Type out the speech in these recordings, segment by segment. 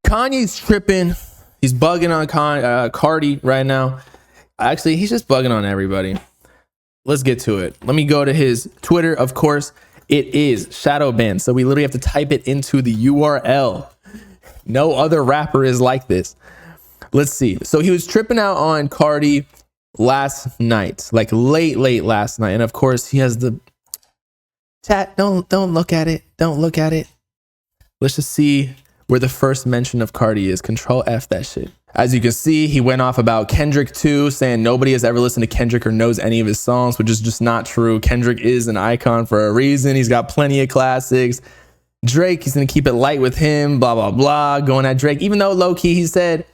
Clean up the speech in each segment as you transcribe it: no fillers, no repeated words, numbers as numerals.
Kanye's tripping. He's bugging on Carti right now. Actually, he's just bugging on everybody. Let's get to it. Let me go to his Twitter. Of course, it is shadow banned. So we literally have to type it into the URL. No other rapper is like this. Let's see. So he was tripping out on Carti last night, like late last night. And of course, he has the chat. Don't look at it. Don't look at it. Let's just see where the first mention of Carti is. Control F that shit. As you can see, he went off about Kendrick too, saying nobody has ever listened to Kendrick or knows any of his songs, which is just not true. Kendrick is an icon for a reason. He's got plenty of classics. Drake, he's going to keep it light with him, blah, blah, blah, going at Drake. Even though low-key he said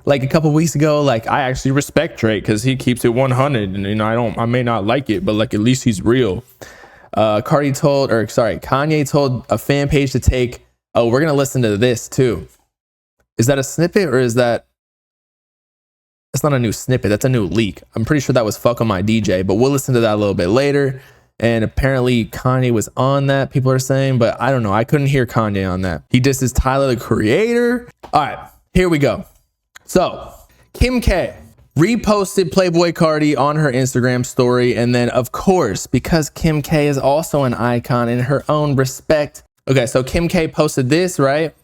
like a couple weeks ago, like, I actually respect Drake because he keeps it 100 and, you know, I may not like it, but like at least he's real. Kanye told a fan page to take, oh, we're going to listen to this too. Is that a snippet or is that? That's not a new snippet. That's a new leak. I'm pretty sure that was Fuck on My DJ, but we'll listen to that a little bit later. And apparently Kanye was on that, people are saying, but I don't know. I couldn't hear Kanye on that. He disses Tyler, the Creator. All right, here we go. So Kim K reposted Playboi Carti on her Instagram story. And then of course, because Kim K is also an icon in her own respect. Okay, so Kim K posted this, right?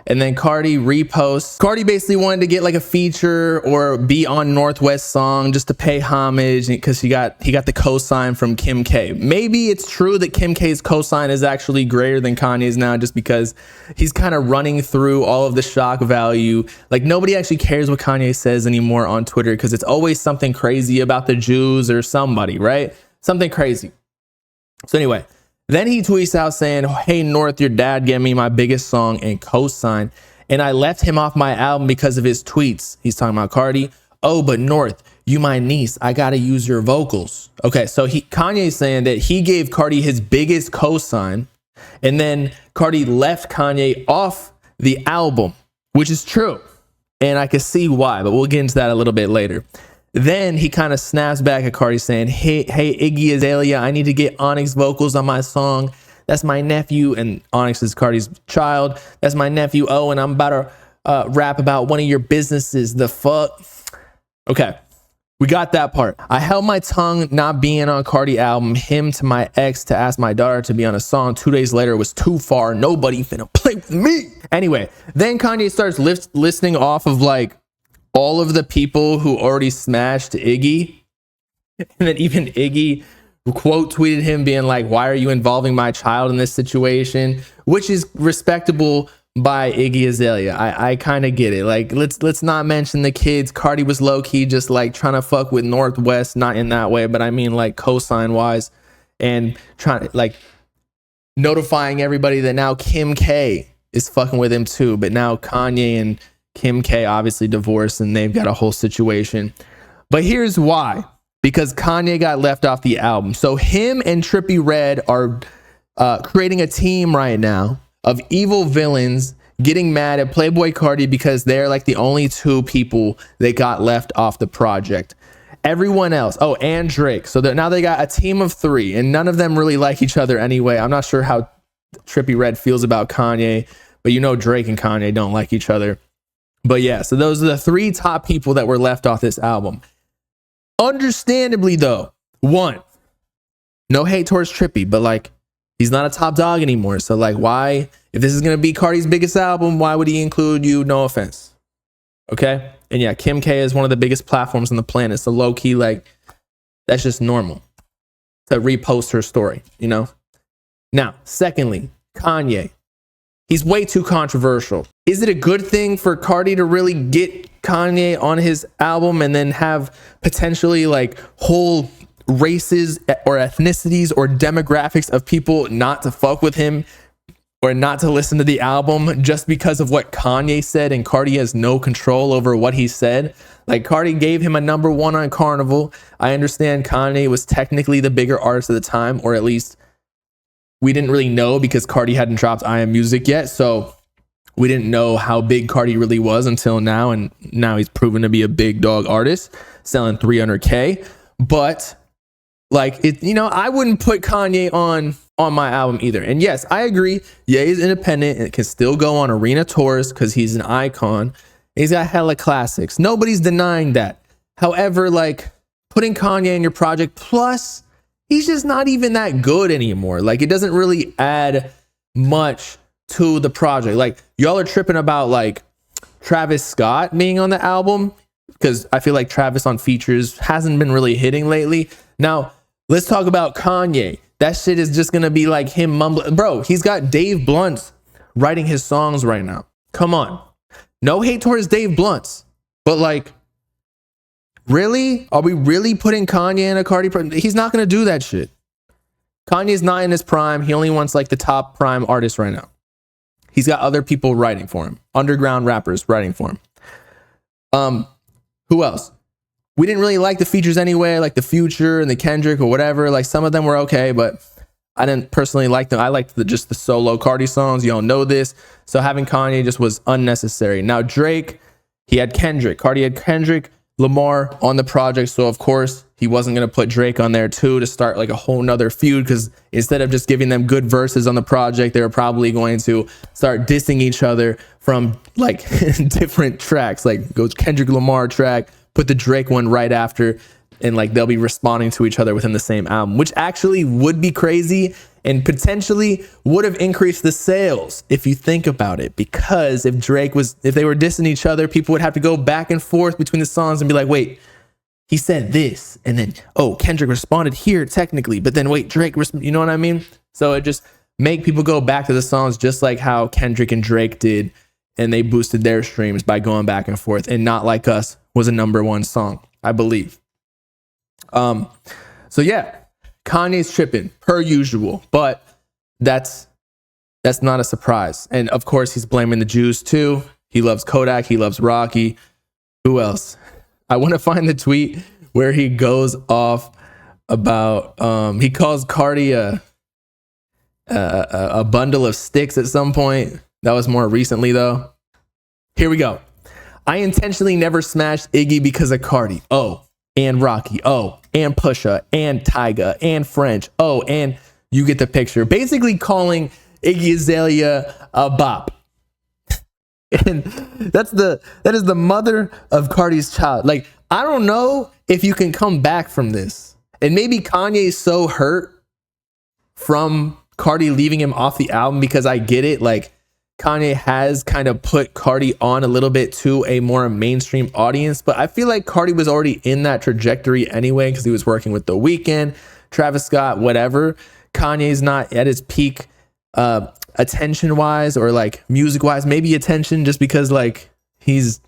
And then Carti reposts. Carti basically wanted to get like a feature or be on Northwest song just to pay homage because he got the cosign from Kim K. Maybe it's true that Kim K's cosign is actually greater than Kanye's now just because he's kind of running through all of the shock value. Like nobody actually cares what Kanye says anymore on Twitter because it's always something crazy about the Jews or somebody, right? Something crazy. So anyway, then he tweets out saying, hey, North, your dad gave me my biggest song and cosign, and I left him off my album because of his tweets. He's talking about Carti. Oh, but North, you my niece. I got to use your vocals. Okay, so Kanye's saying that he gave Carti his biggest cosign, and then Carti left Kanye off the album, which is true. And I can see why, but we'll get into that a little bit later. Then he kind of snaps back at Carti saying, hey, Iggy Azalea, I need to get Onyx vocals on my song. That's my nephew. And Onyx is Carti's child. That's my nephew. Oh, and I'm about to rap about one of your businesses. The fuck? Okay, we got that part. I held my tongue not being on Carti album, him to my ex to ask my daughter to be on a song. 2 days later, it was too far. Nobody finna play with me. Anyway, then Kanye starts listening off of like all of the people who already smashed Iggy. And then even Iggy quote tweeted him being like, why are you involving my child in this situation? Which is respectable by Iggy Azalea. I kind of get it. Like, let's not mention the kids. Carti was low key just like trying to fuck with Northwest, not in that way, but I mean like cosign wise, and trying to like notifying everybody that now Kim K is fucking with him too. But now Kanye and Kim K obviously divorced and they've got a whole situation. But here's why. Because Kanye got left off the album. So him and Trippie Redd are creating a team right now of evil villains getting mad at Playboi Carti because they're like the only two people that got left off the project. Everyone else, oh, and Drake. So now they got a team of 3 and none of them really like each other anyway. I'm not sure how Trippie Redd feels about Kanye, but you know Drake and Kanye don't like each other. But yeah, so those are the 3 top people that were left off this album. Understandably though, 1, no hate towards Trippie, but like he's not a top dog anymore. So like why, if this is going to be Carti's biggest album, why would he include you? No offense. Okay. And yeah, Kim K is one of the biggest platforms on the planet. So low key, like that's just normal to repost her story, you know? Now, secondly, Kanye. He's way too controversial. Is it a good thing for Carti to really get Kanye on his album and then have potentially like whole races or ethnicities or demographics of people not to fuck with him or not to listen to the album just because of what Kanye said and Carti has no control over what he said? Like Carti gave him a #1 on Carnival. I understand Kanye was technically the bigger artist at the time, or at least we didn't really know because Carti hadn't dropped I Am Music yet. So we didn't know how big Carti really was until now. And now he's proven to be a big dog artist selling 300K. But like, it, you know, I wouldn't put Kanye on on my album either. And yes, I agree. Ye is independent and can still go on arena tours because he's an icon. He's got hella classics. Nobody's denying that. However, like putting Kanye in your project, plus he's just not even that good anymore. Like it doesn't really add much to the project. Like y'all are tripping about like Travis Scott being on the album because I feel like Travis on features hasn't been really hitting lately. Now, let's talk about Kanye. That shit is just going to be like him mumbling. Bro, he's got Dave Blunt writing his songs right now. Come on. No hate towards Dave Blunt. But like, really? Are we really putting Kanye in a Carti? He's not going to do that shit. Kanye's not in his prime. He only wants like the top prime artist right now. He's got other people writing for him. Underground rappers writing for him. Who else? We didn't really like the features anyway, like the Future and the Kendrick or whatever. Like some of them were okay, but I didn't personally like them. I liked just the solo Carti songs. You all know this. So having Kanye just was unnecessary. Now Drake, he had Kendrick. Carti had Kendrick Lamar on the project. So of course he wasn't going to put Drake on there too to start like a whole nother feud, because instead of just giving them good verses on the project, they were probably going to start dissing each other from like different tracks. Like goes Kendrick Lamar track, put the Drake one right after, and like they'll be responding to each other within the same album, which actually would be crazy and potentially would have increased the sales if you think about it. Because if they were dissing each other, people would have to go back and forth between the songs and be like, wait, he said this, and then, oh, Kendrick responded here technically, but then wait, Drake, you know what I mean? So it just make people go back to the songs just like how Kendrick and Drake did, and they boosted their streams by going back and forth. And Not Like Us was a #1 song, I believe. So yeah, Kanye's tripping per usual, but that's not a surprise. And of course, he's blaming the Jews too. He loves Kodak. He loves Rocky. Who else? I want to find the tweet where he goes off about he calls Carti a bundle of sticks at some point. That was more recently though. Here we go. I intentionally never smashed Iggy because of Carti. Oh, and Rocky. Oh, and Pusha and Tyga and French. Oh, and you get the picture. Basically calling Iggy Azalea a bop. And that is the mother of Carti's child. Like, I don't know if you can come back from this. And maybe Kanye's so hurt from Carti leaving him off the album, because I get it. Like, Kanye has kind of put Carti on a little bit to a more mainstream audience, but I feel like Carti was already in that trajectory anyway, because he was working with The Weeknd, Travis Scott, whatever. Kanye's not at his peak attention wise, or like music wise, maybe attention, just because like he's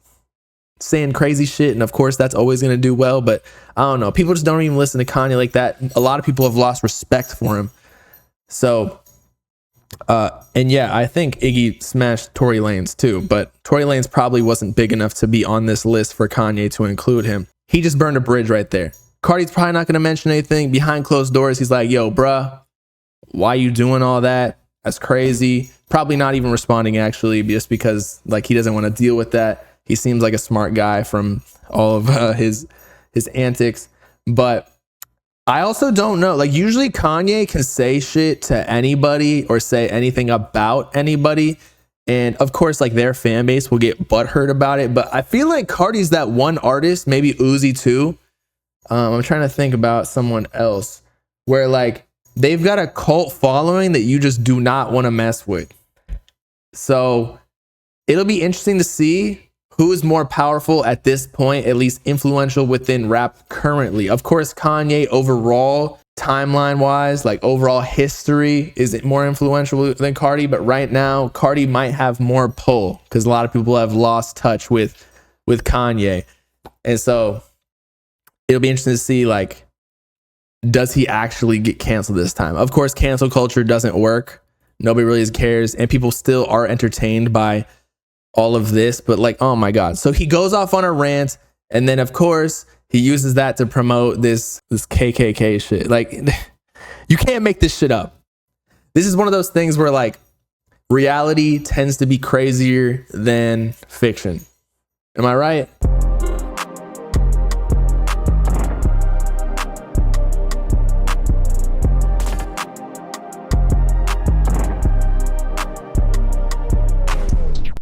saying crazy shit, and of course that's always going to do well. But I don't know, people just don't even listen to Kanye like that. A lot of people have lost respect for him. So and yeah, I think Iggy smashed Tory Lanez too, but Tory Lanez probably wasn't big enough to be on this list for Kanye to include him. He just burned a bridge right there. Carti's probably not going to mention anything behind closed doors. He's like, yo, bruh, why you doing all that? That's crazy. Probably not even responding actually, just because like he doesn't want to deal with that. He seems like a smart guy from all of his antics. But I also don't know. Like usually Kanye can say shit to anybody or say anything about anybody, and of course like their fan base will get butthurt about it. But I feel like Carti's that one artist, maybe Uzi too. I'm trying to think about someone else where like they've got a cult following that you just do not want to mess with. So it'll be interesting to see who is more powerful at this point, at least influential within rap currently. Of course, Kanye overall, timeline wise, like overall history, is more influential than Carti. But right now, Carti might have more pull because a lot of people have lost touch with Kanye. And so it'll be interesting to see, like, does he actually get canceled this time? Of course, cancel culture doesn't work. Nobody really cares. And people still are entertained by all of this. But like, oh my God. So he goes off on a rant. And then, of course, he uses that to promote this KKK shit. Like, you can't make this shit up. This is one of those things where, like, reality tends to be crazier than fiction. Am I right?